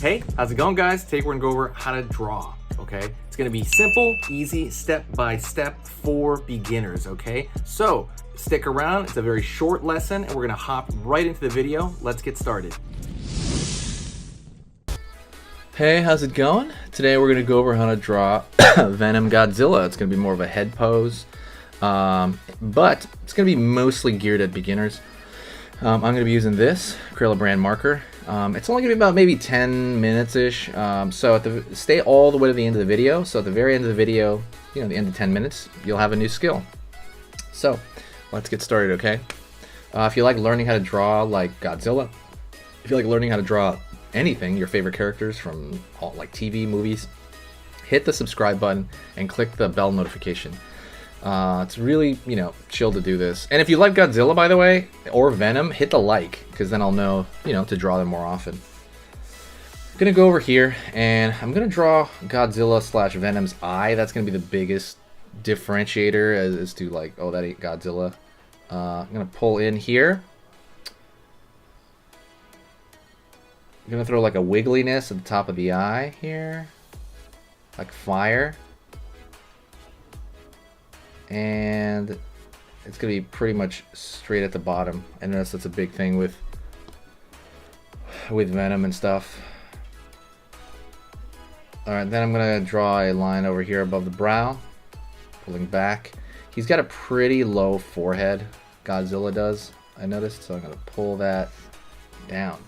Hey, how's it going, guys? Today we're gonna go over how to draw, okay? It's gonna be simple, easy, step-by-step for beginners, okay? So stick around, it's a very short lesson and we're gonna hop right into the video. Let's get started. Hey, how's it going? Today we're gonna go over how to draw Venom Godzilla. It's gonna be more of a head pose, but it's gonna be mostly geared at beginners. I'm gonna be using this Acrylic brand marker. It's only gonna be about maybe 10 minutes-ish. So stay all the way to the end of the video. So at the very end of the video, you know, the end of 10 minutes, you'll have a new skill. So let's get started, okay? If you like learning how to draw like Godzilla, if you like learning how to draw anything, your favorite characters from all like TV, movies, hit the subscribe button and click the bell notification. It's really, you know, chill to do this. And if you like Godzilla, by the way, or Venom, hit the like, because then I'll know, you know, to draw them more often. I'm gonna go over here and I'm gonna draw Godzilla / Venom's eye. That's gonna be the biggest differentiator as to like, oh, that ain't Godzilla. I'm gonna pull in here. I'm gonna throw like a wiggliness at the top of the eye here, like fire. And it's gonna be pretty much straight at the bottom. I notice that's a big thing with Venom and stuff. Alright, then I'm gonna draw a line over here above the brow, pulling back. He's got a pretty low forehead, Godzilla does, I noticed, so I'm gonna pull that down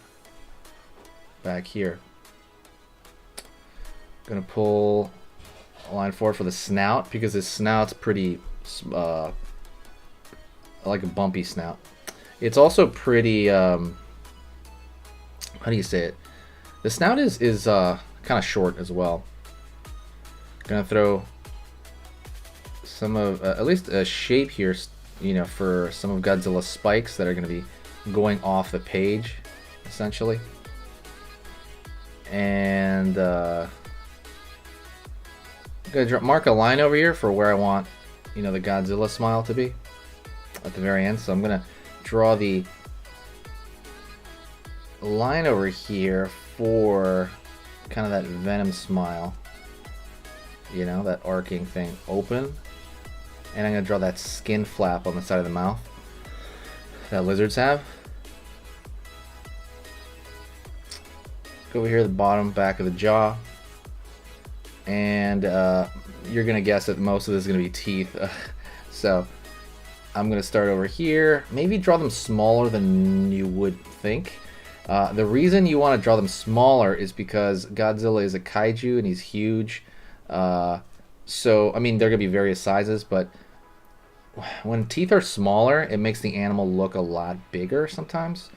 back here. Gonna pull a line forward for the snout because his snout's pretty like a bumpy snout. It's also pretty how do you say it? The snout is kind of short as well. Gonna throw some of at least a shape here, you know, for some of Godzilla's spikes that are gonna be going off the page essentially. And gonna mark a line over here for where I want, you know, the Godzilla smile to be at the very end. So I'm gonna draw the line over here for kind of that Venom smile, you know, that arcing thing open, and I'm gonna draw that skin flap on the side of the mouth that lizards have. Go over here at the bottom, back of the jaw. And you're gonna guess that most of this is gonna be teeth. So I'm gonna start over here. Maybe draw them smaller than you would think. The reason you want to draw them smaller is because Godzilla is a kaiju and he's huge. So I mean, they're gonna be various sizes, but when teeth are smaller, it makes the animal look a lot bigger sometimes.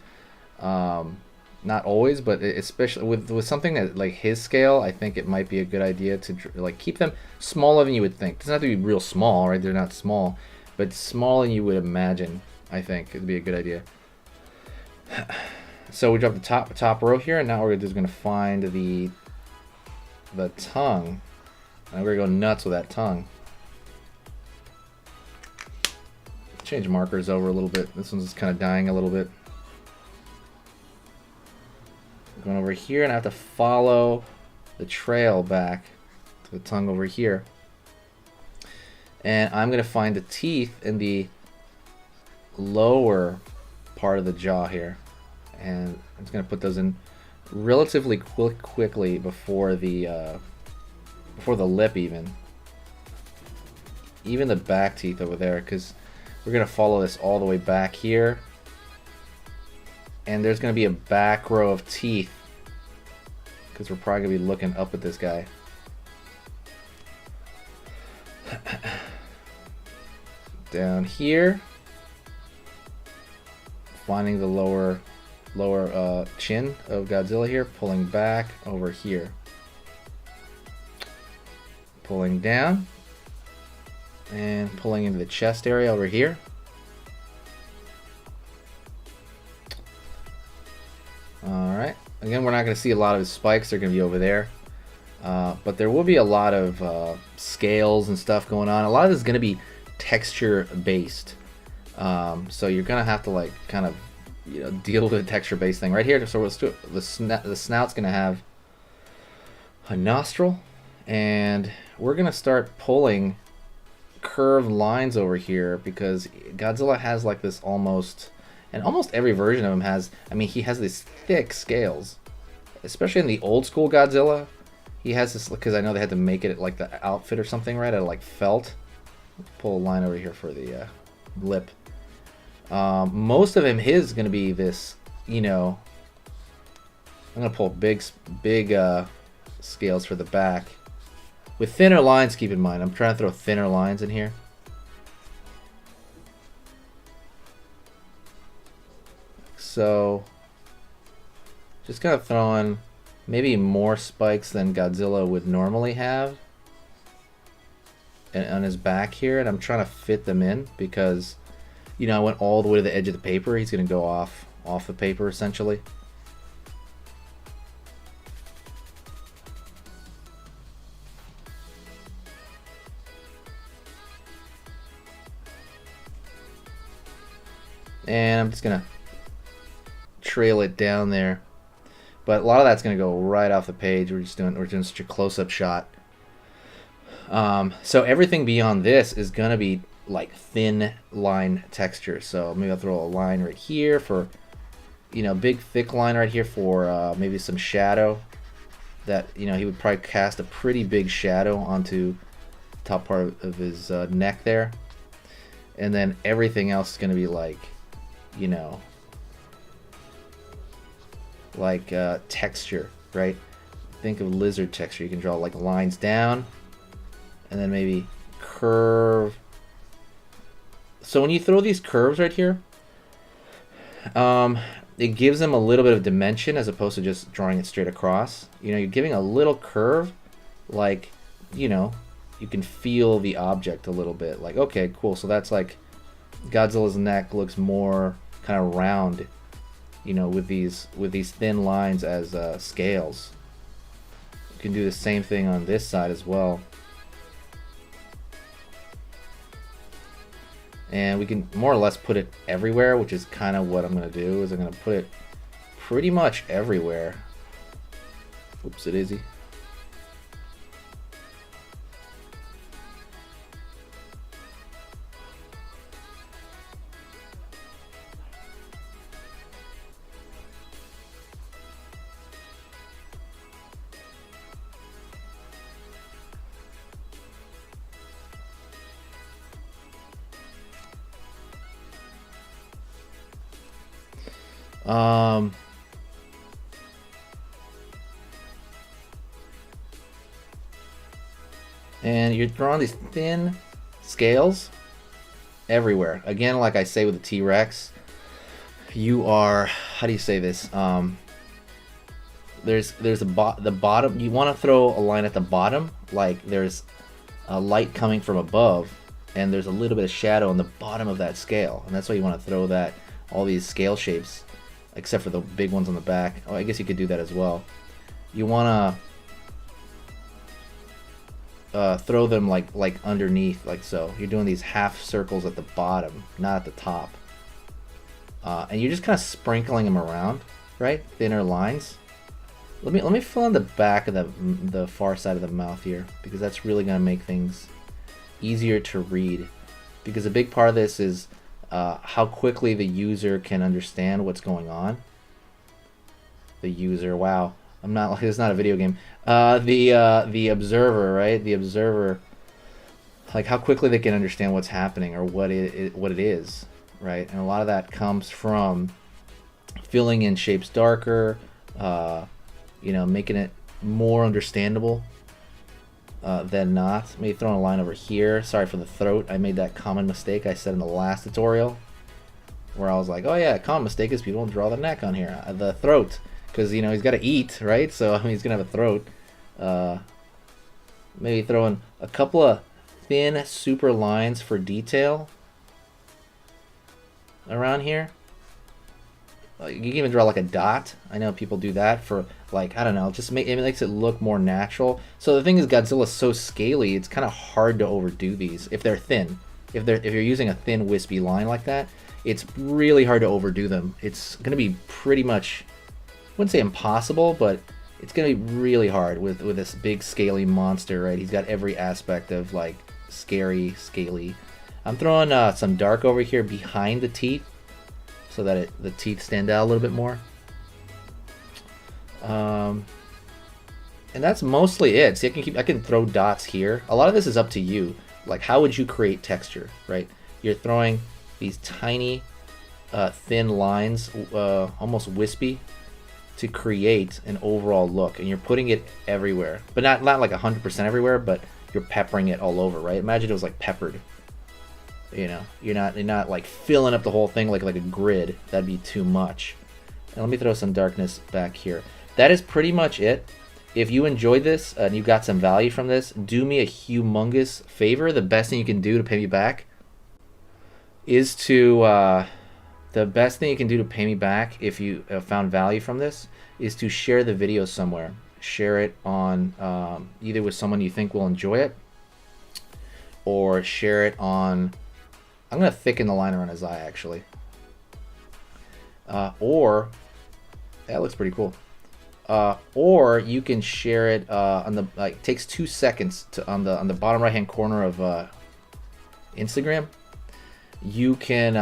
Not always, but especially with something that like his scale, I think it might be a good idea to like keep them smaller than you would think. It doesn't have to be real small, right? They're not small, but smaller than you would imagine. I think it'd be a good idea. So we drop the top row here, and now we're just gonna find the tongue, and we're gonna go nuts with that tongue. Change markers over a little bit. This one's just kind of dying a little bit. Going over here, and I have to follow the trail back to the tongue over here. And I'm going to find the teeth in the lower part of the jaw here. And I'm just going to put those in relatively quickly before the lip even. Even the back teeth over there, because we're going to follow this all the way back here. And there's going to be a back row of teeth because we're probably going to be looking up at this guy. Down here, finding the lower chin of Godzilla here, pulling back over here. Pulling down and pulling into the chest area over here. Alright, again, we're not going to see a lot of his spikes, they're going to be over there. But there will be a lot of scales and stuff going on. A lot of this is going to be texture based. So you're going to have to like kind of, you know, deal with the texture based thing right here. So let's do it. The snout's going to have a nostril, and we're gonna start pulling curved lines over here because Godzilla has like this almost, and almost every version of him has, I mean, he has these thick scales, especially in the old school Godzilla. He has this, because I know they had to make it like the outfit or something, right, out of like felt. Let's pull a line over here for the lip. Most of him, his is going to be this, you know, I'm going to pull big scales for the back. With thinner lines, keep in mind, I'm trying to throw thinner lines in here. So, just kind of throwing maybe more spikes than Godzilla would normally have on his back here, and I'm trying to fit them in because, you know, I went all the way to the edge of the paper. He's going to go off the paper essentially. And I'm just going to trail it down there. But a lot of that's going to go right off the page. We're doing such a close-up shot. So everything beyond this is going to be like thin line texture. So maybe I'll throw a line right here for, you know, big thick line right here for maybe some shadow. That, you know, he would probably cast a pretty big shadow onto the top part of his neck there. And then everything else is going to be like, you know, like texture, right? Think of lizard texture. You can draw like lines down and then maybe curve. So when you throw these curves right here, it gives them a little bit of dimension as opposed to just drawing it straight across. You know, you're giving a little curve, like, you know, you can feel the object a little bit. Like, okay, cool. So that's like Godzilla's neck looks more kind of round, you know, with these thin lines as scales. You can do the same thing on this side as well. And we can more or less put it everywhere, which is kind of what I'm going to do, is I'm going to put it pretty much everywhere. Oops, it is. And you're drawing these thin scales everywhere. Again, like I say with the T-Rex, you are, how do you say this? There's the bottom. You want to throw a line at the bottom, like there's a light coming from above, and there's a little bit of shadow on the bottom of that scale, and that's why you want to throw that, all these scale shapes, except for the big ones on the back. Oh, I guess you could do that as well. You want to throw them like underneath, like so. You're doing these half circles at the bottom, not at the top. And you're just kind of sprinkling them around, right? Thinner lines. Let me fill in the back of the far side of the mouth here, because that's really going to make things easier to read. Because a big part of this is how quickly the user can understand what's going on. The user, wow. I'm not like, it's not a video game. The observer, right? The observer, like how quickly they can understand what's happening or what it is, right? And a lot of that comes from filling in shapes darker, you know, making it more understandable than not. Maybe throwing a line over here. Sorry for the throat. I made that common mistake I said in the last tutorial, where I was like, oh yeah, common mistake is people don't draw the neck on here, the throat. Because, you know, he's got to eat, right? So, I mean, he's going to have a throat. Maybe throw in a couple of thin, super lines for detail around here. You can even draw like a dot. I know people do that for, like, I don't know, just it makes it look more natural. So the thing is, Godzilla's so scaly, it's kind of hard to overdo these if they're thin. If you're using a thin, wispy line like that, it's really hard to overdo them. It's going to be pretty much, I wouldn't say impossible, but it's gonna be really hard with this big scaly monster, right? He's got every aspect of like scary, scaly. I'm throwing some dark over here behind the teeth so that the teeth stand out a little bit more. And that's mostly it. See, I can throw dots here. A lot of this is up to you. Like, how would you create texture, right? You're throwing these tiny, thin lines, almost wispy, to create an overall look, and you're putting it everywhere, but not like 100% everywhere, but you're peppering it all over, right? Imagine it was like peppered. You know, you're not like filling up the whole thing like a grid. That'd be too much. And let me throw some darkness back here. That is pretty much it. If you enjoyed this and you got some value from this, do me a humongous favor. The best thing you can do to pay me back is to if you found value from this, is to share the video somewhere. Share it on either with someone you think will enjoy it, or share it on, I'm gonna thicken the line around his eye actually, or that looks pretty cool. Or you can share it on the, like, it takes 2 seconds to on the bottom right hand corner of Instagram. You can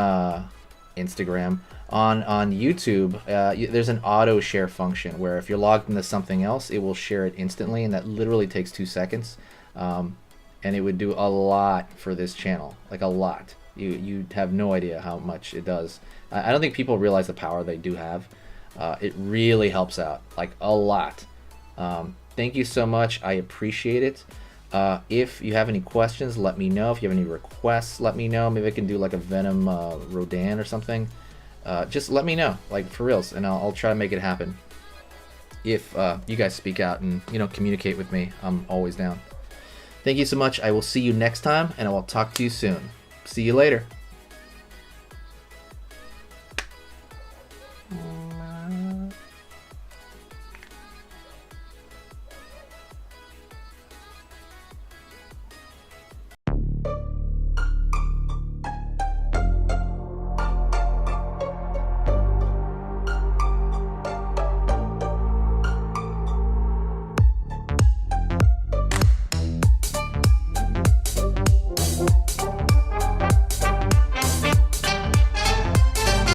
Instagram on YouTube. There's an auto share function where if you're logged into something else, it will share it instantly, and that literally takes 2 seconds. And it would do a lot for this channel, like a lot. You have no idea how much it does. I don't think people realize the power they do have. It really helps out, like a lot. Thank you so much. I appreciate it. If you have any questions, let me know. If you have any requests, let me know. Maybe I can do like a Venom Rodan or something. Just let me know, like for reals, and I'll try to make it happen. If you guys speak out and, you know, communicate with me, I'm always down. Thank you so much. I will see you next time, and I will talk to you soon. See you later.